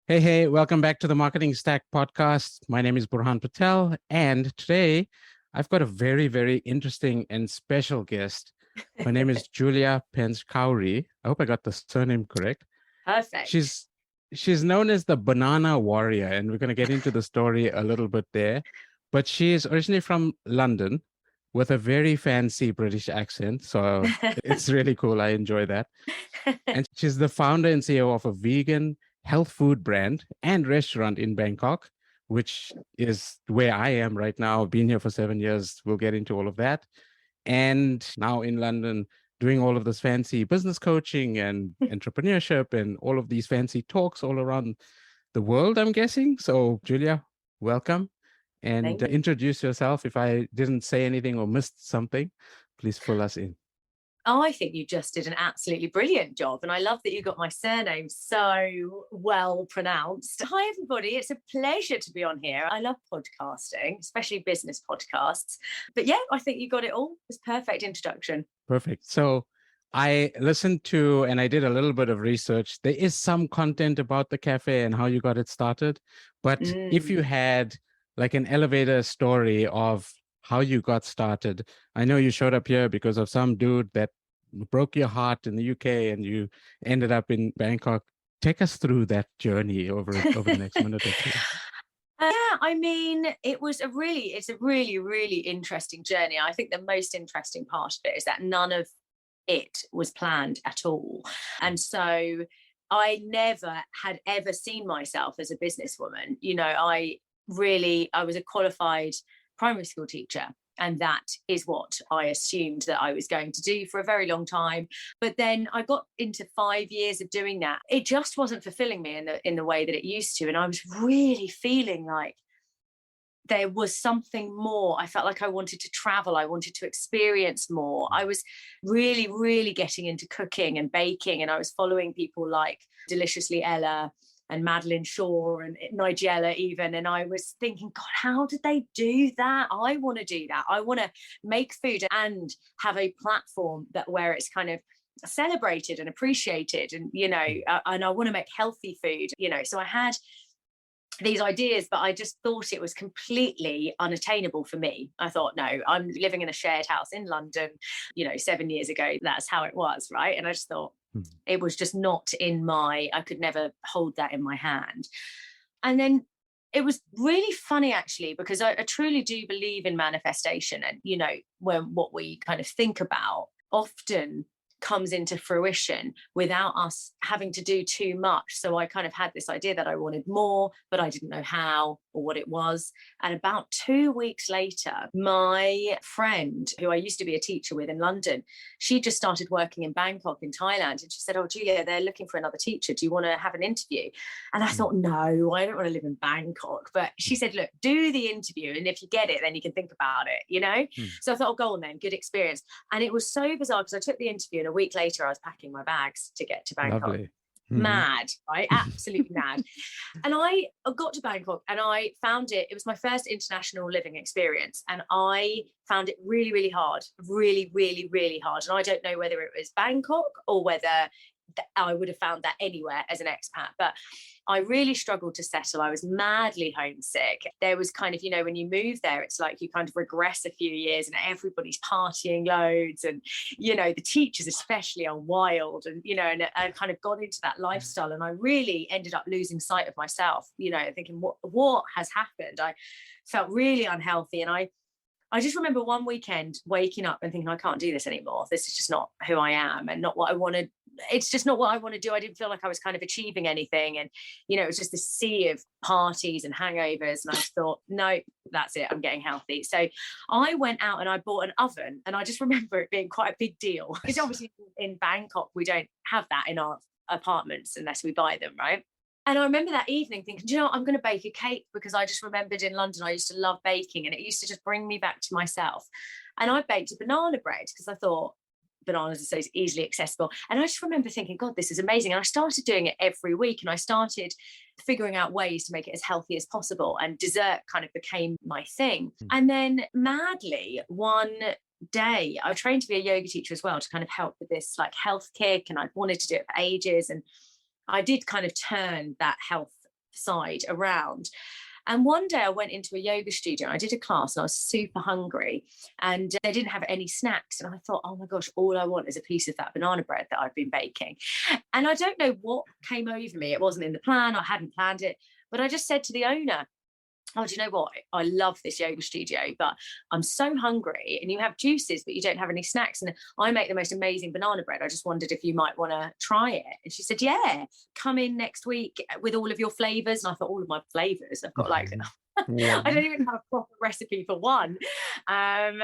Hey, welcome back to the Marketing Stack podcast. My name is Burhaan Pattel, and today I've got a very, very interesting and special guest. Her name is Julia Panchkowry. I hope I got the surname correct. Perfect. She's known as the Banana Warrior, and we're going to get into the story a little bit there. But she is originally from London with a very fancy British accent, so it's really cool. I enjoy that. And she's the founder and CEO of a vegan health food brand and restaurant in Bangkok, which is where I am right now. I've been here for 7 years. We'll get into all of that. And now in London, doing all of this fancy business coaching and entrepreneurship and all of these fancy talks all around the world, I'm guessing. So, Julia, welcome. And Thank you. introduce yourself. If I didn't say anything or missed something, please fill us in. I think you just did an absolutely brilliant job. And I love that you got my surname so well pronounced. Hi, everybody. It's a pleasure to be on here. I love podcasting, especially business podcasts. But yeah, I think you got it all. It's perfect introduction. Perfect. So I listened to and I did a little bit of research. There is some content about the cafe and how you got it started. But if you had like an elevator story of how you got started, I know you showed up here because of some dude that broke your heart in the UK and you ended up in Bangkok. Take us through that journey over the next minute or two. Yeah, I mean, it's a really, really interesting journey. I think the most interesting part of it is that none of it was planned at all. And so I never had ever seen myself as a businesswoman. I was a qualified primary school teacher. And that is what I assumed that I was going to do for a very long time. But then I got into 5 years of doing that. It just wasn't fulfilling me in the way that it used to. And I was really feeling like there was something more. I felt like I wanted to travel. I wanted to experience more. I was really, really getting into cooking and baking. And I was following people like Deliciously Ella and Madeline Shaw and Nigella even. And I was thinking, God, how did they do that? I want to do that. I want to make food and have a platform where it's kind of celebrated and appreciated. And, and I want to make healthy food, so I had these ideas, but I just thought it was completely unattainable for me. I thought, no, I'm living in a shared house in London, 7 years ago. That's how it was, right? And I just thought it was just not I could never hold that in my hand. And then it was really funny, actually, because I truly do believe in manifestation. And, when what we kind of think about often comes into fruition without us having to do too much. So I kind of had this idea that I wanted more, but I didn't know how or what it was. And about 2 weeks later, my friend, who I used to be a teacher with in London, she just started working in Bangkok in Thailand. And she said, "Oh, Julia, they're looking for another teacher. Do you want to have an interview?" And I thought, no, I don't want to live in Bangkok. But she said, "Look, do the interview. And if you get it, then you can think about it, So I thought, oh, go on then, good experience. And it was so bizarre because I took the interview and a week later I was packing my bags to get to Bangkok. Lovely. Mad, right? Absolutely mad. And I got to Bangkok and I found it was my first international living experience. And I found it really, really hard, really, really, really hard. And I don't know whether it was Bangkok or whether I would have found that anywhere as an expat. But I really struggled to settle. I was madly homesick. There was kind of, when you move there, it's like you kind of regress a few years and everybody's partying loads. And, the teachers especially are wild. And, and I kind of got into that lifestyle. And I really ended up losing sight of myself, thinking, what has happened? I felt really unhealthy. And I just remember one weekend waking up and thinking, I can't do this anymore. This is just not who I am and not what I wanted. It's just not what I want to do. I didn't feel like I was kind of achieving anything. And, it was just this sea of parties and hangovers. And I just thought, no, that's it. I'm getting healthy. So I went out and I bought an oven. And I just remember it being quite a big deal. Because obviously in Bangkok, we don't have that in our apartments unless we buy them, right? And I remember that evening thinking, do you know what? I'm going to bake a cake because I just remembered in London, I used to love baking and it used to just bring me back to myself. And I baked a banana bread because I thought bananas are so easily accessible. And I just remember thinking, God, this is amazing. And I started doing it every week and I started figuring out ways to make it as healthy as possible. And dessert kind of became my thing. And then madly, one day, I trained to be a yoga teacher as well to kind of help with this like health kick. And I'd wanted to do it for ages. And I did kind of turn that health side around. And one day I went into a yoga studio, I did a class and I was super hungry and they didn't have any snacks. And I thought, oh my gosh, all I want is a piece of that banana bread that I've been baking. And I don't know what came over me. It wasn't in the plan. I hadn't planned it. But I just said to the owner, oh, do you know what? I love this yoga studio, but I'm so hungry and you have juices, but you don't have any snacks. And I make the most amazing banana bread. I just wondered if you might want to try it. And she said, yeah, come in next week with all of your flavors. And I thought, all of my flavors, I've got like, Yeah. I don't even have a proper recipe for one. And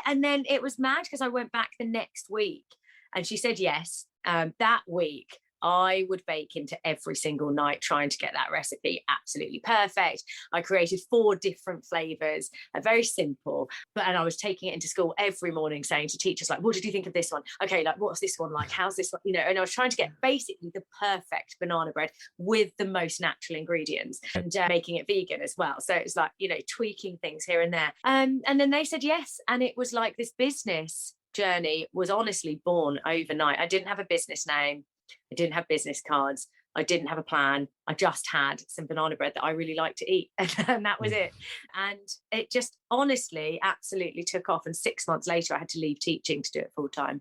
then it was mad because I went back the next week and she said, yes, that week. I would bake into every single night trying to get that recipe absolutely perfect. I created 4 different flavors, very simple, and I was taking it into school every morning saying to teachers, like, what did you think of this one? Okay, like, what's this one like? How's this one? And I was trying to get basically the perfect banana bread with the most natural ingredients and making it vegan as well. So it's like, tweaking things here and there. And then they said yes. And it was like this business journey was honestly born overnight. I didn't have a business name. I didn't have business cards. I didn't have a plan. I just had some banana bread that I really like to eat. And that was it. And it just honestly, absolutely took off. And 6 months later, I had to leave teaching to do it full time.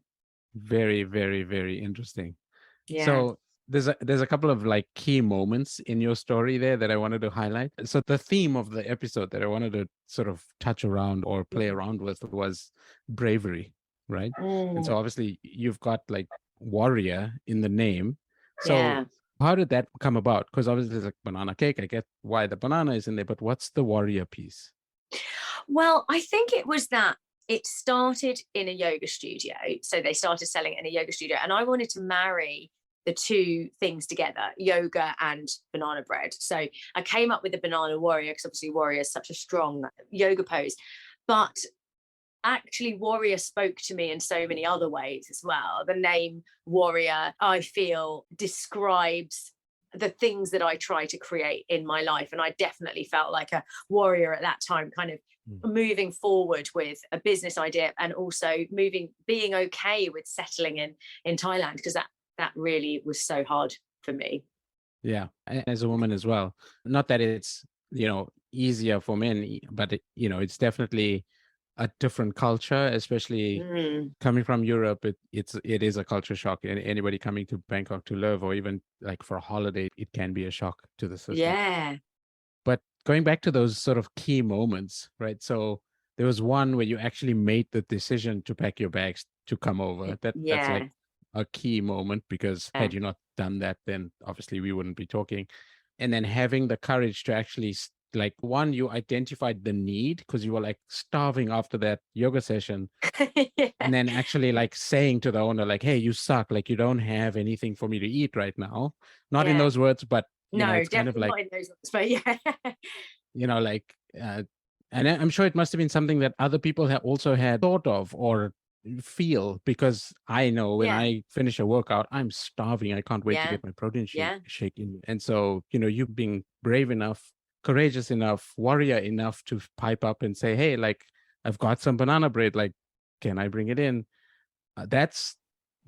Very, very, very interesting. Yeah. So there's a couple of like key moments in your story there that I wanted to highlight. So the theme of the episode that I wanted to sort of touch around or play around with was bravery, right? And so obviously you've got like warrior in the name. So how did that come about? Because obviously it's like banana cake. I get why the banana is in there, but what's the warrior piece? Well, I think it was that it started in a yoga studio. So they started selling it in a yoga studio. And I wanted to marry the 2 things together, yoga and banana bread. So I came up with the banana warrior because obviously warrior is such a strong yoga pose. But actually warrior spoke to me in so many other ways as well. The name warrior, I feel, describes the things that I try to create in my life. And I definitely felt like a warrior at that time, kind of moving forward with a business idea and also being okay with settling in Thailand, because that really was so hard for me. Yeah, as a woman as well. Not that it's, easier for men, but it's definitely a different culture, especially coming from Europe. It is a culture shock. And anybody coming to Bangkok to live or even like for a holiday, it can be a shock to the system. Yeah. But going back to those sort of key moments, right? So there was one where you actually made the decision to pack your bags to come over. That's like a key moment, because had you not done that, then obviously we wouldn't be talking. And then having the courage to actually like, one, you identified the need because you were like starving after that yoga session. And then actually like saying to the owner, like, hey, you suck. Like, you don't have anything for me to eat right now. Not in those words, but it's kind of like, not in those words, but and I'm sure it must have been something that other people have also had thought of or feel, because I know when I finish a workout, I'm starving. I can't wait to get my protein shake in. And so, you being brave enough, courageous enough, warrior enough to pipe up and say, hey, like, I've got some banana bread, like, can I bring it in?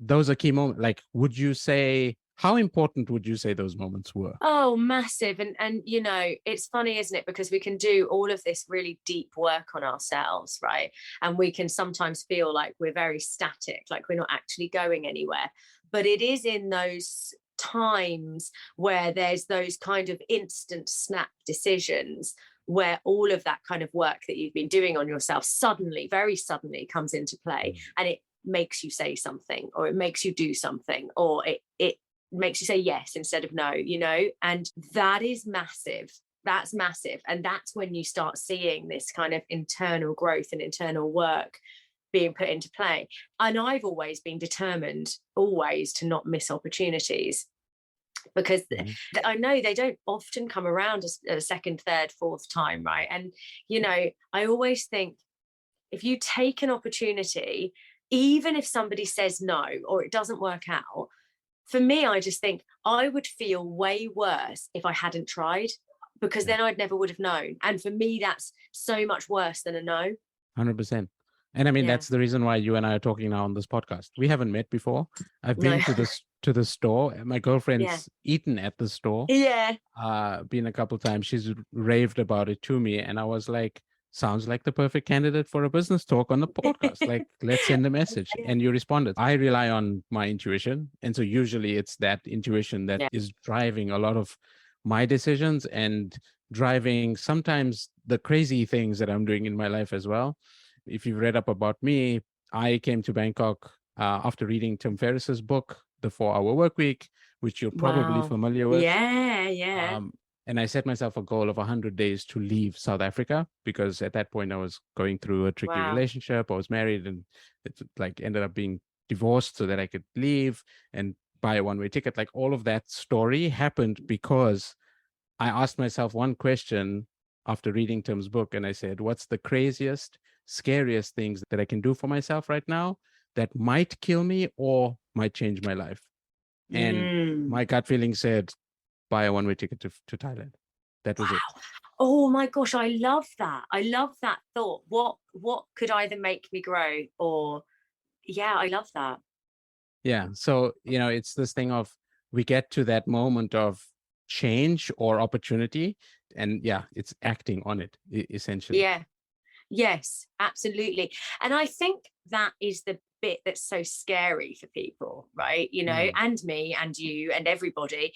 Those are key moments. Like, how important would you say those moments were? Oh, massive. And it's funny, isn't it? Because we can do all of this really deep work on ourselves, right? And we can sometimes feel like we're very static, like we're not actually going anywhere. But it is in those times where there's those kind of instant snap decisions where all of that kind of work that you've been doing on yourself suddenly, very suddenly, comes into play, and it makes you say something, or it makes you do something, or it makes you say yes instead of no, and that is massive. That's massive. And that's when you start seeing this kind of internal growth and internal work being put into play. And I've always been determined, always, to not miss opportunities, because I know they don't often come around a second, third, fourth time, right? And, I always think if you take an opportunity, even if somebody says no or it doesn't work out, for me, I just think I would feel way worse if I hadn't tried, because then I never would have known. And for me, that's so much worse than a no. 100%. And I mean, that's the reason why you and I are talking now on this podcast. We haven't met before. I've been to this to the store. My Yeah. girlfriend's eaten at the store. Yeah. Been a couple times. She's raved about it to me, and I was like, sounds like the perfect candidate for a business talk on the podcast. Like, let's send a message. Yeah. And you responded. I rely on my intuition, and so usually it's that intuition that Yeah. is driving a lot of my decisions and driving sometimes the crazy things that I'm doing in my life as well. If you've read up about me, I came to Bangkok after reading Tim Ferriss's book, The 4 Hour Work Week, which you're probably Wow. familiar with. Yeah. And I set myself a goal of 100 days to leave South Africa, because at that point I was going through a tricky Wow. relationship. I was married, and it like ended up being divorced so that I could leave and buy a one-way ticket. Like, all of that story happened because I asked myself one question after reading Tim's book, and I said, what's the craziest, scariest things that I can do for myself right now that might kill me or might change my life? And my gut feeling said, buy a one-way ticket to Thailand. That was it. Oh my gosh, I love that. I love that thought. What could either make me grow or, yeah, I love that. Yeah. So, it's this thing of, we get to that moment of change or opportunity, and it's acting on it, essentially. Yeah. Yes, absolutely. And I think that is the bit that's so scary for people, right? And me and you and everybody.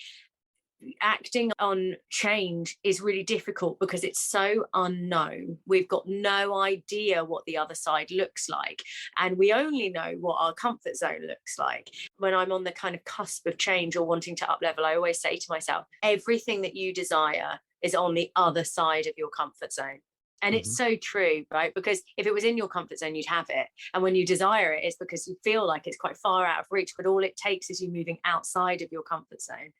Acting on change is really difficult because it's so unknown. We've got no idea what the other side looks like, and we only know what our comfort zone looks like. When I'm on the kind of cusp of change or wanting to up level, I always say to myself, everything that you desire is on the other side of your comfort zone. And it's so true, right? Because if it was in your comfort zone, you'd have it. And when you desire it, it's because you feel like it's quite far out of reach, but all it takes is you moving outside of your comfort zone.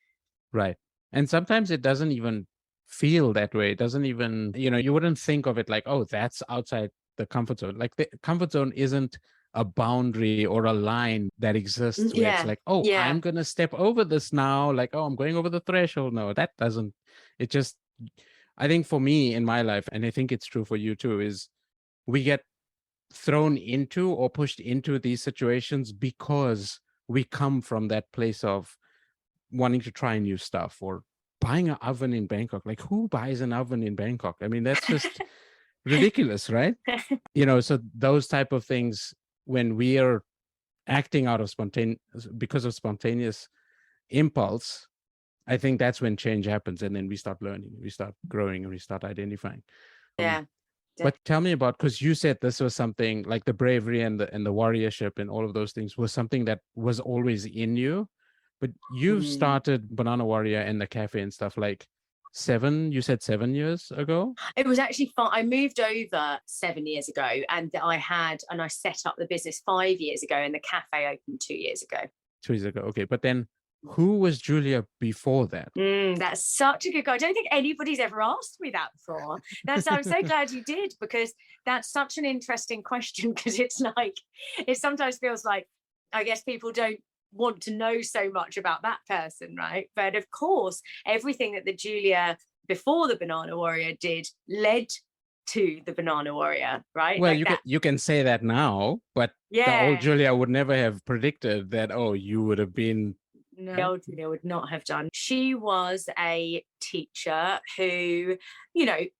Right. And sometimes it doesn't even feel that way. It doesn't even, you wouldn't think of it like, oh, that's outside the comfort zone. Like, the comfort zone isn't a boundary or a line that exists where it's like, oh, I'm going to step over this now. Like, oh, I'm going over the threshold. No, that doesn't, it just, I think for me in my life, and I think it's true for you too, is we get thrown into or pushed into these situations because we come from that place of wanting to try new stuff, or buying an oven in Bangkok. Like, who buys an oven in Bangkok? I mean, that's just ridiculous, right? So those type of things, when we are acting out of because of spontaneous impulse, I think that's when change happens, and then we start learning, we start growing, and we start identifying. But tell me about, because you said this was something like the bravery and the warriorship and all of those things was something that was always in you. But you've started Banana Warrior and the cafe and stuff like 7 years ago? It was actually fun. I moved over 7 years ago, and I set up the business 5 years ago, and the cafe opened 2 years ago. 2 years ago. Okay. But then who was Julia before that? That's such a good question. I don't think anybody's ever asked me that before. I'm so glad you did, because that's such an interesting question, because it's like, it sometimes feels like, I guess people don't want to know so much about that person, right? But of course, everything that the Julia before the Banana Warrior did led to the Banana Warrior, right? Well, you can say that now, but the old Julia would never have predicted that, oh, you would have been. No, the old Julia would not have done. She was a teacher who,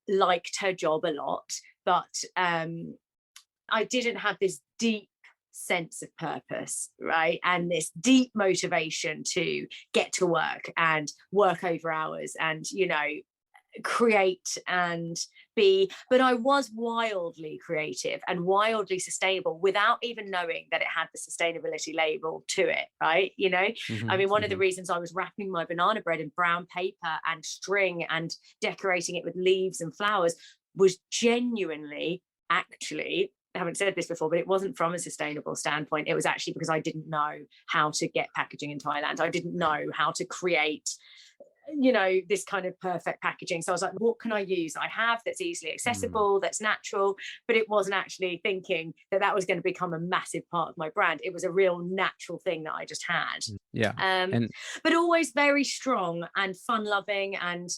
liked her job a lot, but I didn't have this deep sense of purpose, right? And this deep motivation to get to work and work over hours and, create and be. But I was wildly creative and wildly sustainable without even knowing that it had the sustainability label to it, right? I mean, one of the reasons I was wrapping my banana bread in brown paper and string and decorating it with leaves and flowers was genuinely, actually, I haven't said this before, but it wasn't from a sustainable standpoint. It was actually because I didn't know how to get packaging in Thailand. I didn't know how to create, this kind of perfect packaging. So I was like, what can I use I have that's easily accessible, that's natural? But it wasn't actually thinking that was going to become a massive part of my brand. It was a real natural thing that I just had. Yeah. But always very strong and fun loving and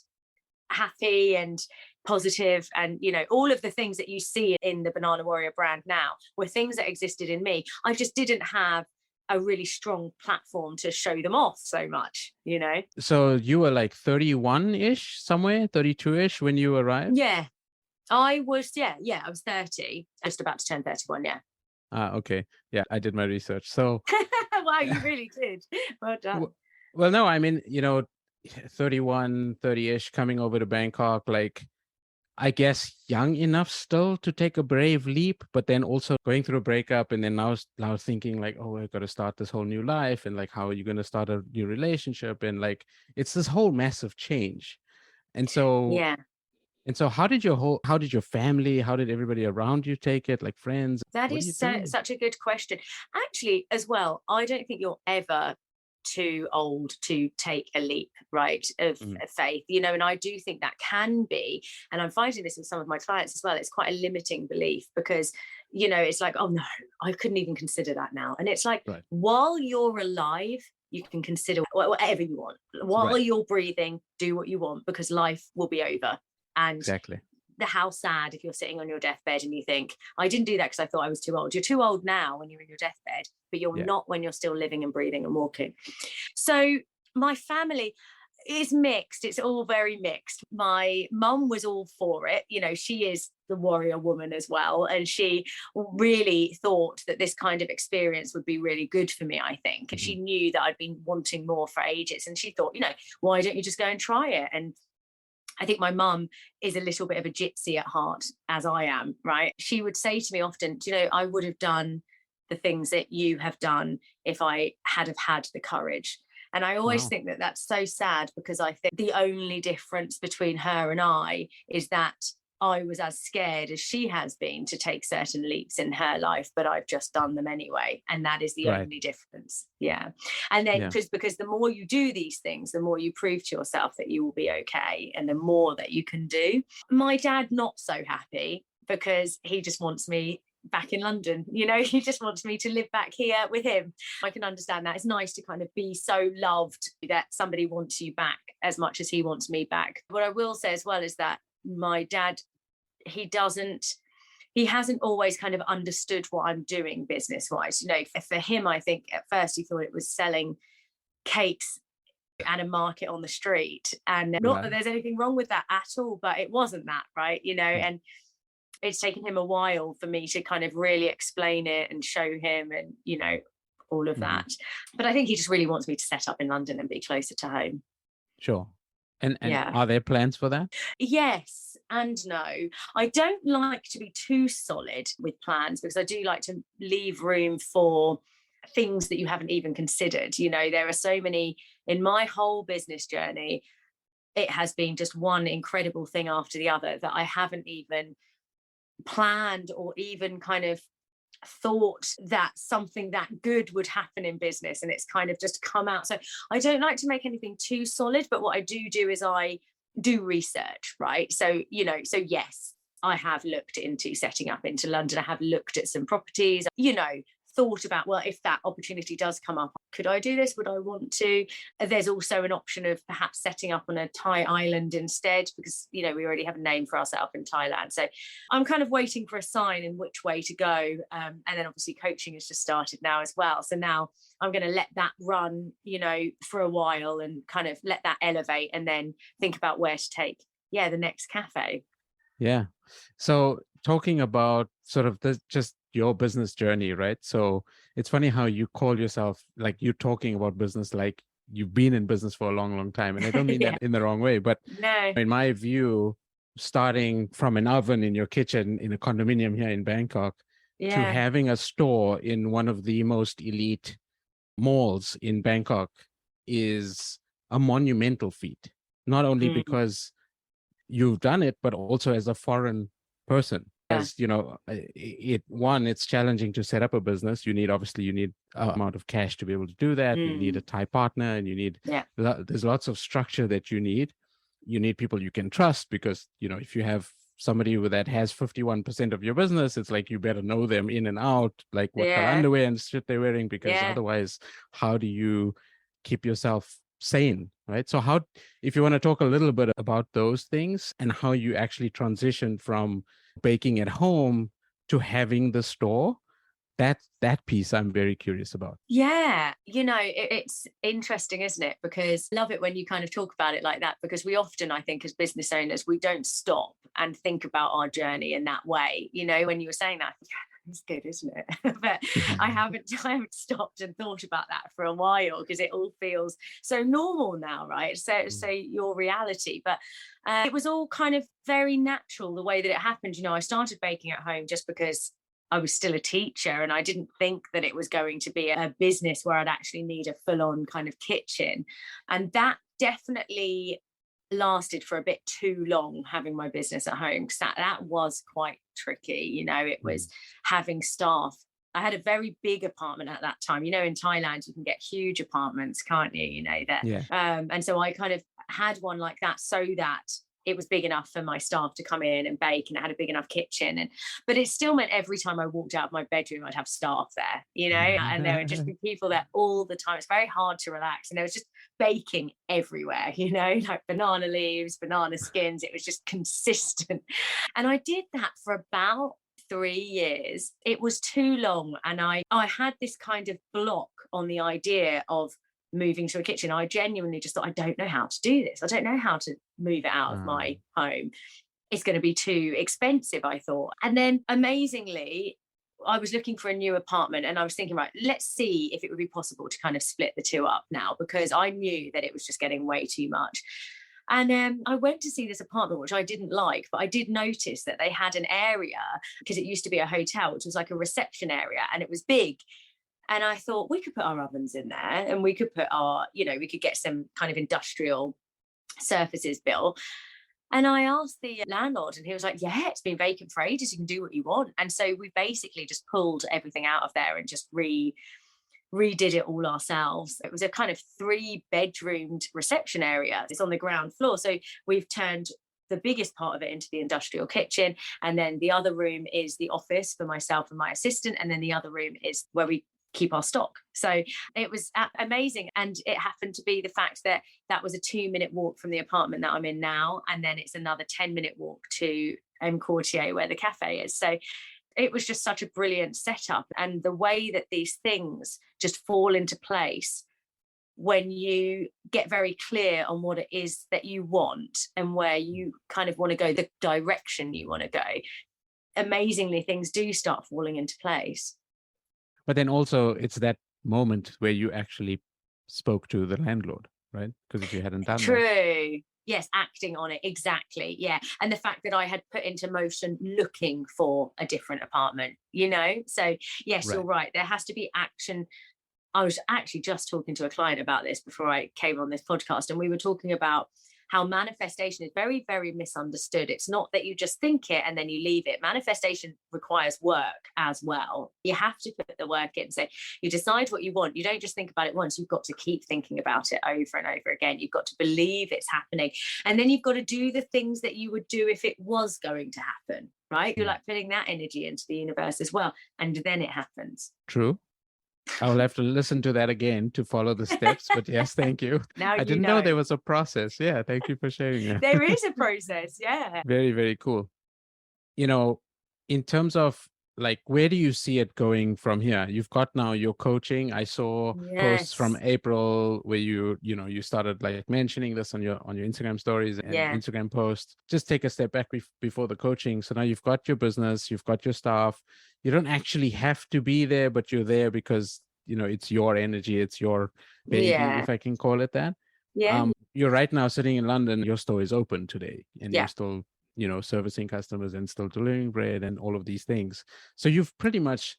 happy and positive, and all of the things that you see in the Banana Warrior brand now were things that existed in me. I just didn't have a really strong platform to show them off so much, you know? So you were like 31-ish somewhere, 32-ish when you arrived? Yeah. I was 30, just about to turn 31, yeah. Ah, okay. Yeah, I did my research. So, Wow, you really did. Well done. well, no, I mean, 31, 30-ish coming over to Bangkok, like, I guess young enough still to take a brave leap, but then also going through a breakup and then now thinking like, oh, I've got to start this whole new life. And like, how are you going to start a new relationship? And like, it's this whole massive change. And so, Yeah. how did your family, how did everybody around you take it? Like friends, That what do you is do? such a good question. Actually, as well, I don't think you're ever too old to take a leap, right, Mhm. of faith, and I do think that can be, and I'm finding this with some of my clients as well, it's quite a limiting belief because, it's like, oh no, I couldn't even consider that now. And it's like, Right. while you're alive, you can consider whatever you want. While Right. you're breathing, do what you want because life will be over. And Exactly. how sad if you're sitting on your deathbed and you think, I didn't do that because I thought I was too old. You're too old now when you're in your deathbed, but you're Yeah. not when you're still living and breathing and walking. So my family is mixed. It's all very mixed. My mum was all for it. She is the warrior woman as well. And she really thought that this kind of experience would be really good for me, I think. And Mhm. she knew that I'd been wanting more for ages. And she thought, why don't you just go and try it? And I think my mum is a little bit of a gypsy at heart, as I am, right? She would say to me often, I would have done the things that you have done if I had have had the courage. And I always Wow. think that that's so sad because I think the only difference between her and I is that I was as scared as she has been to take certain leaps in her life, but I've just done them anyway. And that is the Right. only difference. Yeah. And then Yeah. because the more you do these things, the more you prove to yourself that you will be okay and the more that you can do. My dad, not so happy because he just wants me back in London. He just wants me to live back here with him. I can understand that. It's nice to kind of be so loved that somebody wants you back as much as he wants me back. What I will say as well is that my dad, he hasn't always kind of understood what I'm doing business wise. For him, I think at first he thought it was selling cakes at a market on the street. And not that Right. there's anything wrong with that at all, but it wasn't that, right? Mm. And it's taken him a while for me to kind of really explain it and show him and, all of Mhm. that. But I think he just really wants me to set up in London and be closer to home. Sure. And Yeah. are there plans for that? Yes and no. I don't like to be too solid with plans because I do like to leave room for things that you haven't even considered. There are so many in my whole business journey. It has been just one incredible thing after the other that I haven't even planned or even kind of thought that something that good would happen in business, and it's kind of just come out. So I don't like to make anything too solid, but what I do is I do research, right? So yes, I have looked into setting up into London. I have looked at some properties, thought about, well, if that opportunity does come up, could I do this? Would I want to? There's also an option of perhaps setting up on a Thai island instead, because we already have a name for ourselves in Thailand. So I'm kind of waiting for a sign in which way to go. And then obviously coaching has just started now as well. So now I'm going to let that run, for a while and kind of let that elevate and then think about where to take, the next cafe. Yeah. So talking about sort of just your business journey, right? So it's funny how you call yourself, like you're talking about business like you've been in business for a long, long time. And I don't mean Yeah. that in the wrong way, but No. in my view, starting from an oven in your kitchen in a condominium here in Bangkok to Yeah. having a store in one of the most elite malls in Bangkok is a monumental feat. Not only Mm. because you've done it, but also as a foreign person. Yeah. As it's challenging to set up a business. You need an amount of cash to be able to do that. You need a Mm. Thai partner, and Yeah. there's lots of structure that you need. You need people you can trust because if you have somebody that has 51% of your business, it's like you better know them in and out, like what color Yeah. underwear and shit they're wearing, because Yeah. otherwise, how do you keep yourself sane, right? So if you want to talk a little bit about those things and how you actually transition from baking at home to having the store, That piece I'm very curious about. Yeah, it's interesting, isn't it? Because I love it when you kind of talk about it like that, because we often, I think, as business owners, we don't stop and think about our journey in that way. When you were saying that, yeah, it's good, isn't it? But I haven't stopped and thought about that for a while, because it all feels so normal now, right? So your reality. But it was all kind of very natural the way that it happened. I started baking at home just because I was still a teacher, and I didn't think that it was going to be a business where I'd actually need a full-on kind of kitchen. And that definitely lasted for a bit too long, having my business at home, because that was quite tricky. It was having staff. I had a very big apartment at that time. In Thailand, you can get huge apartments, can't you? Yeah. And so I kind of had one like that, so that it was big enough for my staff to come in and bake, and it had a big enough kitchen. But it still meant every time I walked out of my bedroom, I'd have staff there, and there would just be people there all the time. It's very hard to relax. And there was just baking everywhere, like banana leaves, banana skins. It was just consistent. And I did that for about 3 years. It was too long. And I had this kind of block on the idea of moving to a kitchen. I genuinely just thought, I don't know how to do this. I don't know how to move it out of my home. It's going to be too expensive, I thought. And then amazingly, I was looking for a new apartment, and I was thinking, right, let's see if it would be possible to kind of split the two up now, because I knew that it was just getting way too much. And I went to see this apartment, which I didn't like, but I did notice that they had an area, because it used to be a hotel, which was like a reception area, and it was big. And I thought, we could put our ovens in there, and we could put we could get some kind of industrial surfaces built. And I asked the landlord, and he was like, yeah, it's been vacant for ages. You can do what you want. And so we basically just pulled everything out of there and just redid it all ourselves. It was a kind of 3-bedroomed reception area. It's on the ground floor. So we've turned the biggest part of it into the industrial kitchen. And then the other room is the office for myself and my assistant. And then the other room is where we keep our stock. So it was amazing. And it happened to be the fact that that was a 2-minute walk from the apartment that I'm in now. And then it's another 10-minute walk to Courtier, where the cafe is. So it was just such a brilliant setup. And the way that these things just fall into place when you get very clear on what it is that you want and where you kind of want to go, the direction you want to go, amazingly, things do start falling into place. But then also it's that moment where you actually spoke to the landlord, right? Because if you hadn't done True. Yes, acting on it. Exactly. Yeah. And the fact that I had put into motion looking for a different apartment, So yes, Right. You're right. There has to be action. I was actually just talking to a client about this before I came on this podcast, and we were talking about how manifestation is very, very misunderstood. It's not that you just think it and then you leave it. Manifestation requires work as well. You have to put the work in. So you decide what you want. You don't just think about it once. You've got to keep thinking about it over and over again. You've got to believe it's happening. And then you've got to do the things that you would do if it was going to happen, right? You're like putting that energy into the universe as well. And then it happens. True. I will have to listen to that again to follow the steps. But yes, thank you. Now I didn't know there was a process. Yeah, thank you for sharing it. There is a process. Yeah. Very, very cool. In terms of like, where do you see it going from here? You've got now your coaching. I saw posts from April where you started like mentioning this on your Instagram stories and Instagram posts. Just take a step back before the coaching. So now you've got your business, you've got your staff. You don't actually have to be there, but you're there because it's your energy, it's your baby, if I can call it that. Yeah. You're right now sitting in London. Your store is open today, and you're still servicing customers and still delivering bread and all of these things. So you've pretty much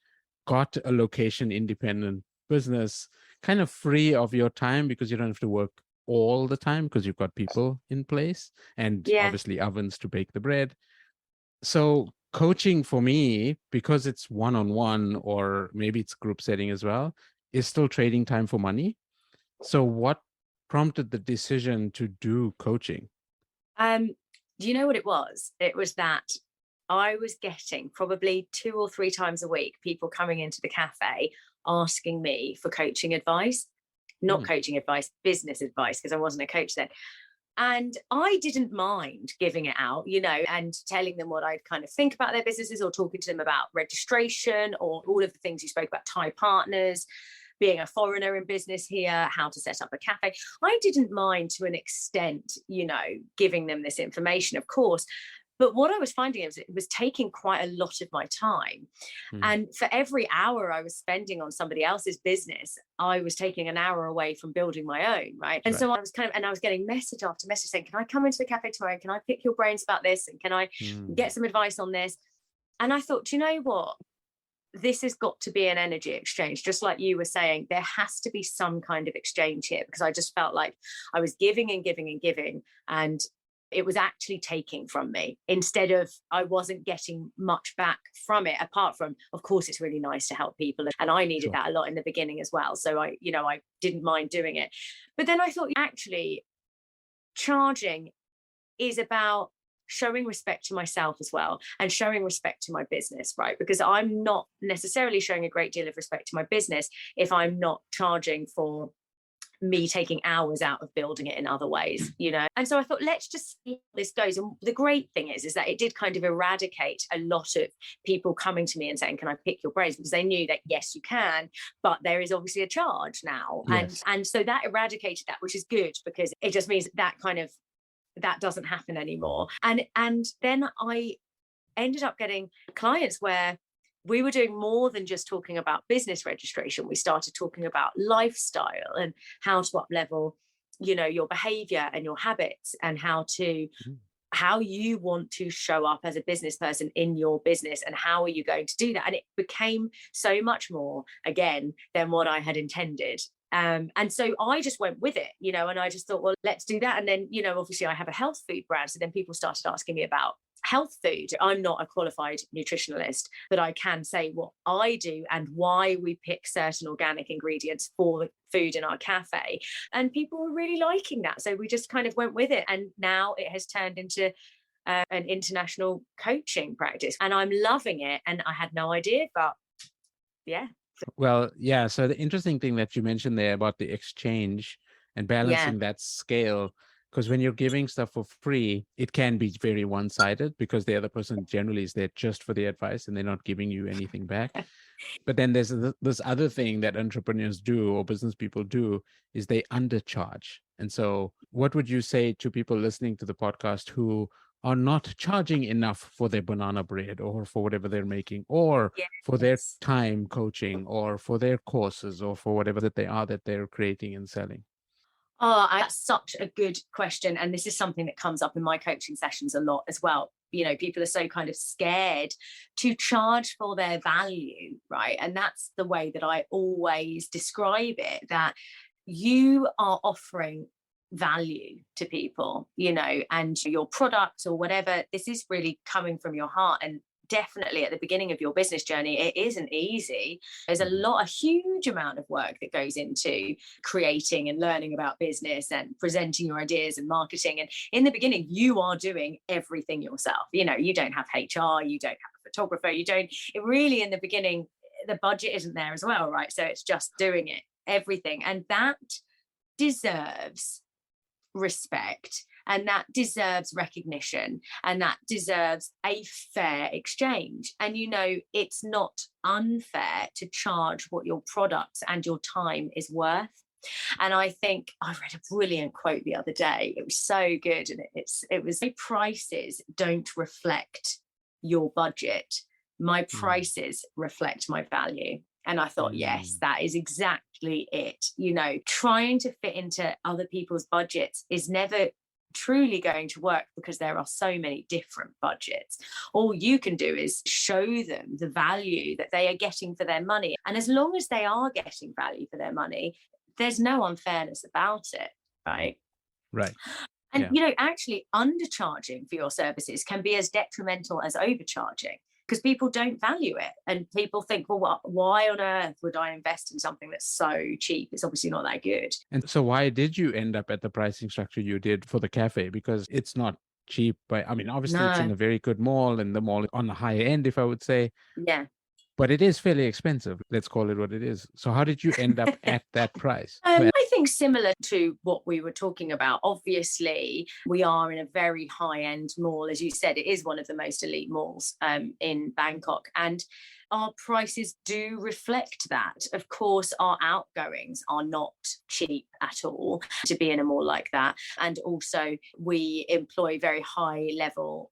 got a location independent business, kind of free of your time, because you don't have to work all the time because you've got people in place and obviously ovens to bake the bread. So coaching for me, because it's one-on-one, or maybe it's group setting as well, is still trading time for money. So what prompted the decision to do coaching? Do you know what it was? It was that I was getting probably 2 or 3 times a week people coming into the cafe asking me for coaching advice, not coaching advice, business advice, because I wasn't a coach then. And I didn't mind giving it out, and telling them what I'd kind of think about their businesses, or talking to them about registration, or all of the things you spoke about, Thai partners, being a foreigner in business here, how to set up a cafe. I didn't mind to an extent, giving them this information, of course. But what I was finding is it was taking quite a lot of my time. And for every hour I was spending on somebody else's business, I was taking an hour away from building my own, right? And so I was I was getting message after message saying, can I come into the cafe tomorrow? Can I pick your brains about this? And can I get some advice on this? And I thought, do you know what? This has got to be an energy exchange. Just like you were saying, there has to be some kind of exchange here, because I just felt like I was giving and giving and giving, and it was actually taking from me, instead of, I wasn't getting much back from it, apart from, of course, it's really nice to help people. And I needed that a lot in the beginning as well. So I didn't mind doing it. But then I thought, actually, charging is about showing respect to myself as well, and showing respect to my business, right? Because I'm not necessarily showing a great deal of respect to my business if I'm not charging for me taking hours out of building it in other ways, And so I thought, let's just see how this goes. And the great thing is that it did kind of eradicate a lot of people coming to me and saying, can I pick your brains? Because they knew that, yes, you can, but there is obviously a charge now. Yes. And so that eradicated that, which is good, because it just means that that doesn't happen anymore. And then I ended up getting clients where we were doing more than just talking about business registration. We started talking about lifestyle and how to up level, your behavior and your habits, and how you want to show up as a business person in your business, and how are you going to do that. And it became so much more, again, than what I had intended. And so I just went with it, and I just thought, well, let's do that. And then, obviously I have a health food brand. So then people started asking me about health food. I'm not a qualified nutritionalist, but I can say what I do and why we pick certain organic ingredients for the food in our cafe. And people were really liking that. So we just kind of went with it. And now it has turned into an international coaching practice. And I'm loving it. And I had no idea, but yeah. Well, yeah. So the interesting thing that you mentioned there about the exchange and balancing that scale, because when you're giving stuff for free, it can be very one-sided, because the other person generally is there just for the advice and they're not giving you anything back. But then there's this other thing that entrepreneurs do, or business people do, is they undercharge. And so what would you say to people listening to the podcast who are not charging enough for their banana bread, or for whatever they're making, or for their time coaching, or for their courses, or for whatever that they're creating and selling? Oh, that's such a good question. And this is something that comes up in my coaching sessions a lot as well. People are so kind of scared to charge for their value, right? And that's the way that I always describe it, that you are offering value to people, and your product or whatever. This is really coming from your heart. And definitely at the beginning of your business journey, it isn't easy. There's a huge amount of work that goes into creating and learning about business and presenting your ideas and marketing. And in the beginning, you are doing everything yourself. You don't have HR, you don't have a photographer, in the beginning, the budget isn't there as well, right? So it's just doing it, everything. And that deserves respect, and that deserves recognition, and that deserves a fair exchange. And it's not unfair to charge what your products and your time is worth. And I think I read a brilliant quote the other day. It was so good, and it was, my prices don't reflect your budget, my prices reflect my value. And I thought, yes, that is exactly it. Trying to fit into other people's budgets is never truly going to work, because there are so many different budgets. All you can do is show them the value that they are getting for their money. And as long as they are getting value for their money, there's no unfairness about it, right? Right. And, actually undercharging for your services can be as detrimental as overcharging, because people don't value it. And people think, well, why on earth would I invest in something that's so cheap? It's obviously not that good. And so why did you end up at the pricing structure you did for the cafe? Because it's not cheap. But obviously it's in a very good mall, and the mall on the higher end, if I would say. Yeah. But it is fairly expensive. Let's call it what it is. So how did you end up at that price? I think something similar to what we were talking about. Obviously, we are in a very high-end mall. As you said, it is one of the most elite malls in Bangkok. And our prices do reflect that. Of course, our outgoings are not cheap at all to be in a mall like that. And also, we employ very high-level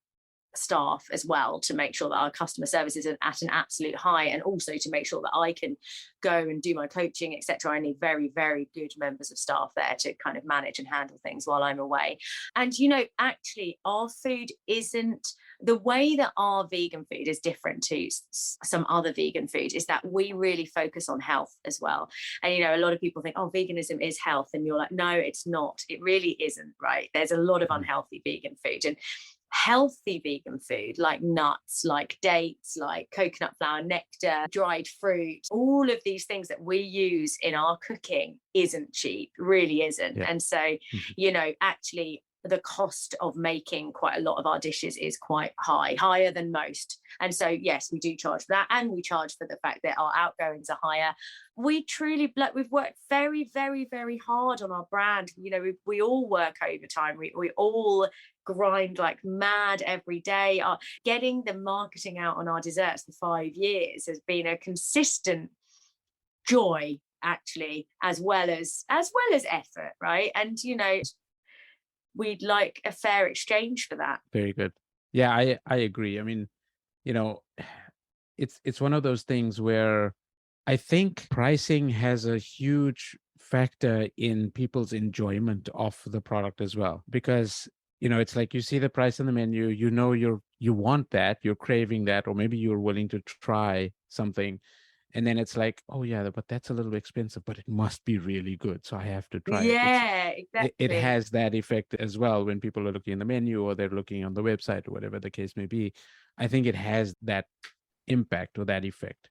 staff as well to make sure that our customer service is at an absolute high, and also to make sure that I can go and do my coaching, etc. I need very, very good members of staff there to kind of manage and handle things while I'm away. And actually our food isn't the way that our vegan food is different to some other vegan food, is that we really focus on health as well. And a lot of people think, oh, veganism is health, and you're like, no, it's not. It really isn't, right? There's a lot of unhealthy vegan food, and healthy vegan food like nuts, like dates, like coconut flour, nectar, dried fruit, all of these things that we use in our cooking isn't cheap, really isn't. Yeah. And so, actually the cost of making quite a lot of our dishes is quite high, higher than most. And so, yes, we do charge for that. And we charge for the fact that our outgoings are higher. We truly, we've worked very, very, very hard on our brand. We all work overtime. We all grind like mad every day. Getting the marketing out on our desserts for 5 years has been a consistent joy, actually, as well as effort, right? And we'd like a fair exchange for that. Very good. Yeah, I agree. I mean, it's one of those things where I think pricing has a huge factor in people's enjoyment of the product as well, because it's like you see the price on the menu, you want that, you're craving that, or maybe you're willing to try something. And then it's like, oh yeah, but that's a little expensive, but it must be really good, so I have to try it. Yeah, exactly. It has that effect as well when people are looking in the menu or they're looking on the website or whatever the case may be. I think it has that impact or that effect.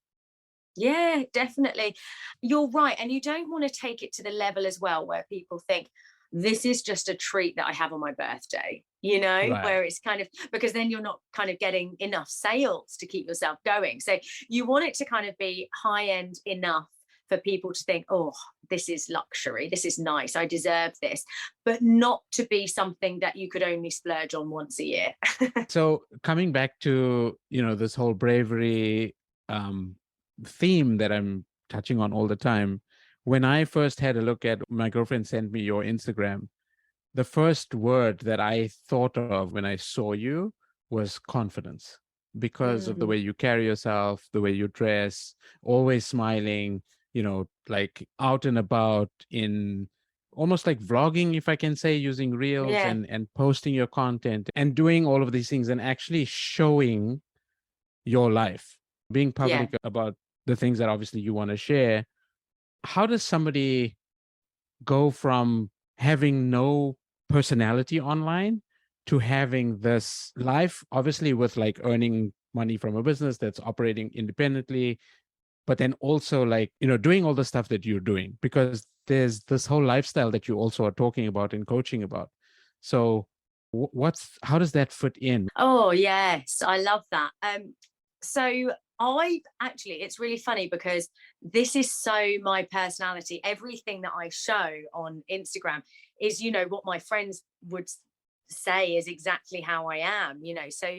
Yeah, definitely. You're right. And you don't want to take it to the level as well where people think, this is just a treat that I have on my birthday, Right. where it's kind of, because then you're not kind of getting enough sales to keep yourself going. So you want it to kind of be high end enough for people to think, oh, this is luxury, this is nice, I deserve this, but not to be something that you could only splurge on once a year. So coming back to, this whole bravery theme that I'm touching on all the time, when I first had a look at, my girlfriend sent me your Instagram, the first word that I thought of when I saw you was confidence, because of the way you carry yourself, the way you dress, always smiling, like out and about in almost like vlogging, if I can say, using reels and posting your content and doing all of these things and actually showing your life, being public about the things that obviously you want to share. How does somebody go from having no personality online to having this life, obviously with like earning money from a business that's operating independently, but then also like, doing all the stuff that you're doing, because there's this whole lifestyle that you also are talking about and coaching about. So how does that fit in? Oh, yes. I love that. So it's really funny because this is so my personality. Everything that I show on Instagram is, what my friends would say is exactly how I am, so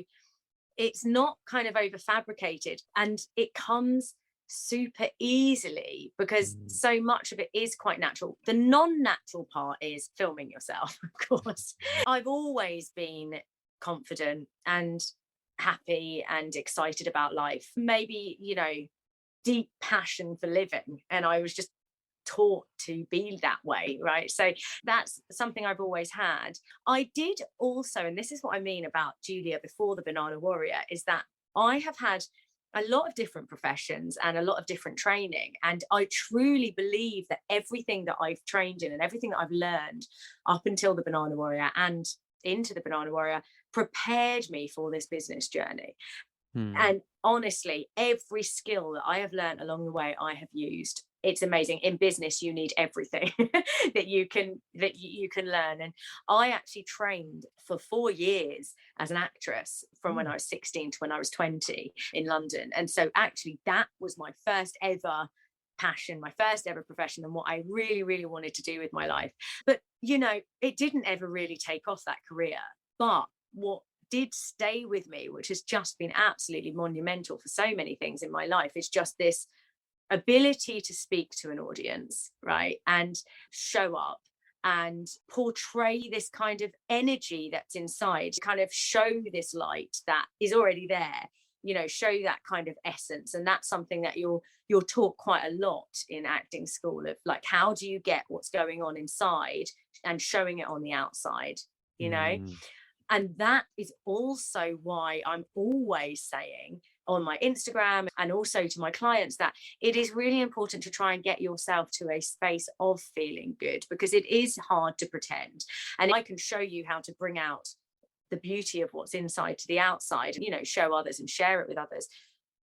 it's not kind of over fabricated, and it comes super easily because so much of it is quite natural. The non-natural part is filming yourself, of course. I've always been confident and happy and excited about life, maybe deep passion for living, and I was just taught to be that way, right? So that's something I've always had. I did also, and this is what I mean about Julia before the Banana Warrior, is that I have had a lot of different professions and a lot of different training, and I truly believe that everything that I've trained in and everything that I've learned up until the Banana Warrior and into the Banana Warrior prepared me for this business journey. And honestly, every skill that I have learned along the way, I have used. It's amazing. In business, you need everything that you can learn. And I actually trained for 4 years as an actress from when I was 16 to when I was 20 in London. And so actually that was my first ever passion, my first ever profession, and what I really, really wanted to do with my life. But, you know, it didn't ever really take off, that career. But what did stay with me, which has just been absolutely monumental for so many things in my life, is just this ability to speak to an audience, right? And show up and portray this kind of energy that's inside, kind of show this light that is already there, you know, show that kind of essence. And that's something that you're taught quite a lot in acting school, of like, how do you get what's going on inside and showing it on the outside, you know? And that is also why I'm always saying on my Instagram and also to my clients that it is really important to try and get yourself to a space of feeling good, because it is hard to pretend. And I can show you how to bring out the beauty of what's inside to the outside, you know, show others and share it with others.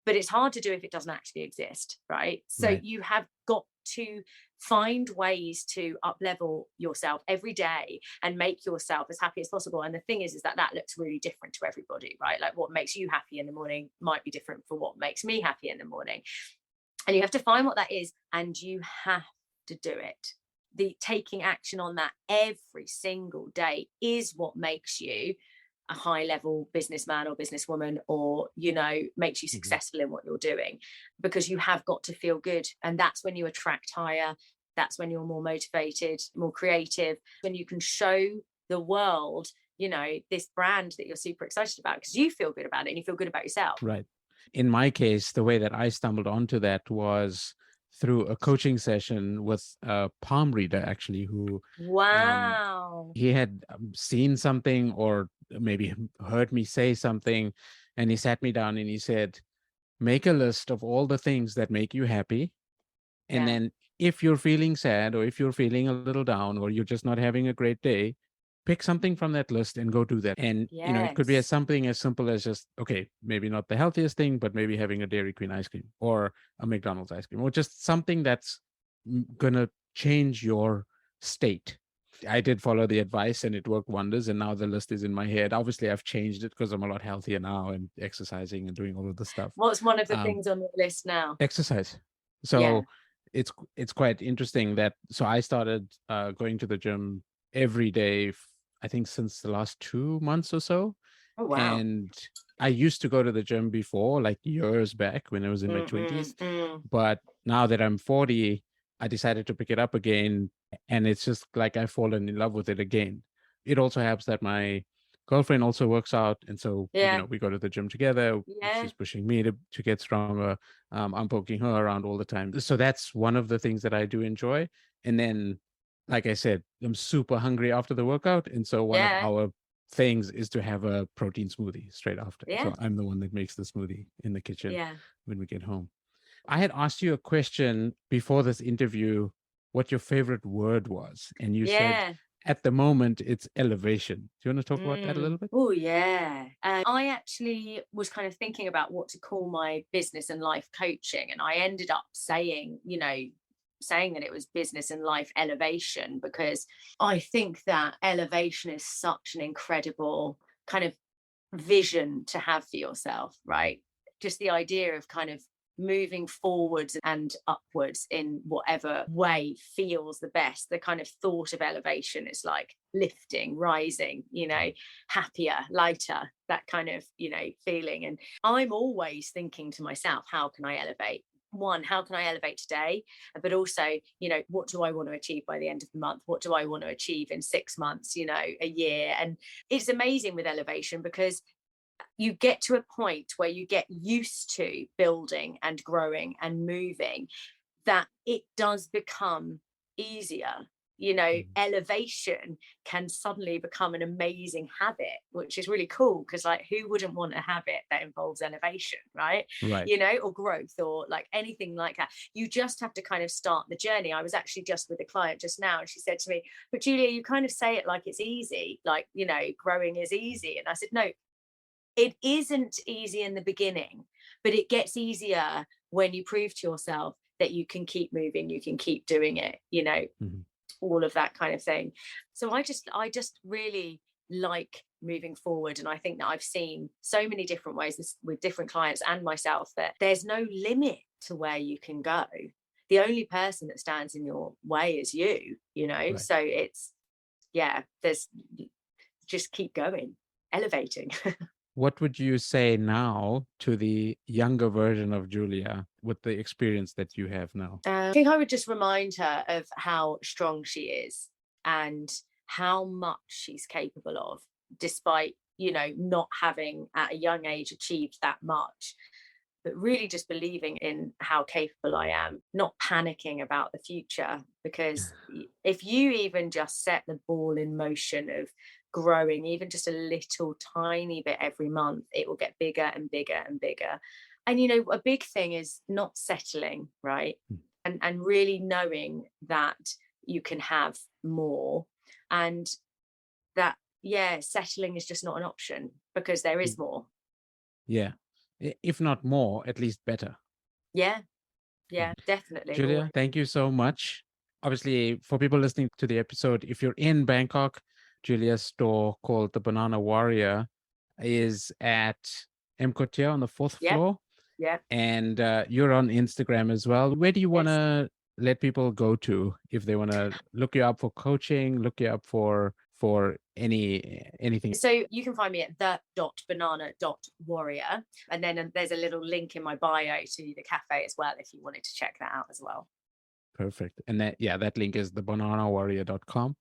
But it's hard to do if it doesn't actually exist, right? So you have got to find ways to up level yourself every day and make yourself as happy as possible. And the thing is that looks really different to everybody, right? Like what makes you happy in the morning might be different for what makes me happy in the morning. And you have to find what that is, and you have to do it. The taking action on that every single day is what makes you a high level businessman or businesswoman, or, you know, makes you successful in what you're doing, because you have got to feel good. And that's when you attract higher. That's when you're more motivated, more creative, when you can show the world, you know, this brand that you're super excited about, because you feel good about it and you feel good about yourself. Right. In my case, the way that I stumbled onto that was through a coaching session with a palm reader, actually, who he had seen something or maybe heard me say something, and he sat me down and he said, make a list of all the things that make you happy. And then if you're feeling sad, or if you're feeling a little down, or you're just not having a great day, pick something from that list and go do that. And, you know, it could be something as simple as just, okay, maybe not the healthiest thing, but maybe having a Dairy Queen ice cream or a McDonald's ice cream, or just something that's going to change your state. I did follow the advice and it worked wonders. And now the list is in my head. Obviously, I've changed it because I'm a lot healthier now and exercising and doing all of the stuff. What's one of the things on the list now? Exercise. So it's quite interesting that, so I started going to the gym every day, I think since the last 2 months or so. Oh, wow. And I used to go to the gym before, like years back when I was in my 20s. But now that I'm 40, I decided to pick it up again. And it's just like I've fallen in love with it again. It also helps that my girlfriend also works out. And so, you know, we go to the gym together. She's pushing me to get stronger. I'm poking her around all the time. So that's one of the things that I do enjoy. And then, like I said, I'm super hungry after the workout. And so one of our things is to have a protein smoothie straight after. So I'm the one that makes the smoothie in the kitchen when we get home. I had asked you a question before this interview, what your favorite word was. And you said, at the moment, it's elevation. Do you want to talk about that a little bit? Oh, yeah. I actually was kind of thinking about what to call my business and life coaching. And I ended up saying, you know, saying that it was business and life elevation, because I think that elevation is such an incredible kind of vision to have for yourself, right? Just the idea of kind of moving forwards and upwards in whatever way feels the best. The kind of thought of elevation is like lifting, rising, you know, happier, lighter, that kind of, you know, feeling. And I'm always thinking to myself, how can I elevate? One, how can I elevate today? But also, you know, what do I want to achieve by the end of the month? What do I want to achieve in 6 months, you know, a year? And it's amazing with elevation, because you get to a point where you get used to building and growing and moving, that it does become easier. You know, elevation can suddenly become an amazing habit, which is really cool, because like, who wouldn't want a habit that involves elevation, right? You know, or growth, or like anything like that. You just have to kind of start the journey. I was actually just with a client just now, and she said to me, but Julia, you kind of say it like it's easy, like, you know, growing is easy. And I said, no, it isn't easy in the beginning, but it gets easier when you prove to yourself that you can keep moving, you can keep doing it, you know, all of that kind of thing. So I just really like moving forward. And I think that I've seen so many different ways with different clients and myself, that there's no limit to where you can go. the only person that stands in your way is you, you know? Right. So it's, yeah, there's just keep going, elevating. What would you say now to the younger version of Julia with the experience that you have now? I think I would just remind her of how strong she is and how much she's capable of, despite, you know, not having at a young age achieved that much. But really just believing in how capable I am, not panicking about the future. Because if you even just set the ball in motion of growing, even just a little tiny bit every month, it will get bigger and bigger and bigger. And, you know, a big thing is not settling, right? Mm. And really knowing that you can have more, and that, yeah, settling is just not an option because there is more. Yeah. If not more, at least better. Yeah, yeah, definitely. Julia, thank you so much. Obviously, for people listening to the episode, if you're in Bangkok, Julia's store called the Banana Warrior is at M Kotia on the fourth Yep. floor. Yeah. And you're on Instagram as well. Where do you want Yes. to let people go to if they want to look you up for coaching, look you up for anything? So you can find me at the.banana.warrior. And then there's a little link in my bio to the cafe as well, if you wanted to check that out as well. Perfect. And that link is thebananawarrior.com.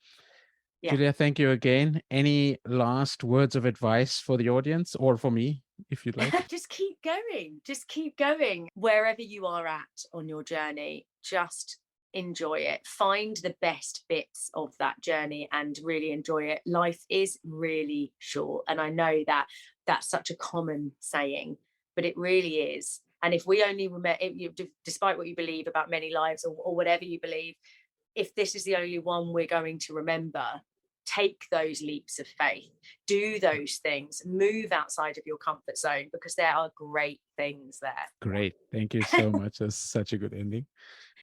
Yeah. Julia, thank you again. Any last words of advice for the audience or for me, if you'd like? Just keep going. Just keep going. Wherever you are at on your journey, just enjoy it. Find the best bits of that journey and really enjoy it. Life is really short. And I know that that's such a common saying, but it really is. And if we only remember, despite what you believe about many lives or whatever you believe, if this is the only one we're going to remember, take those leaps of faith, do those things, move outside of your comfort zone, because there are great things there. Great. Thank you so much. That's such a good ending.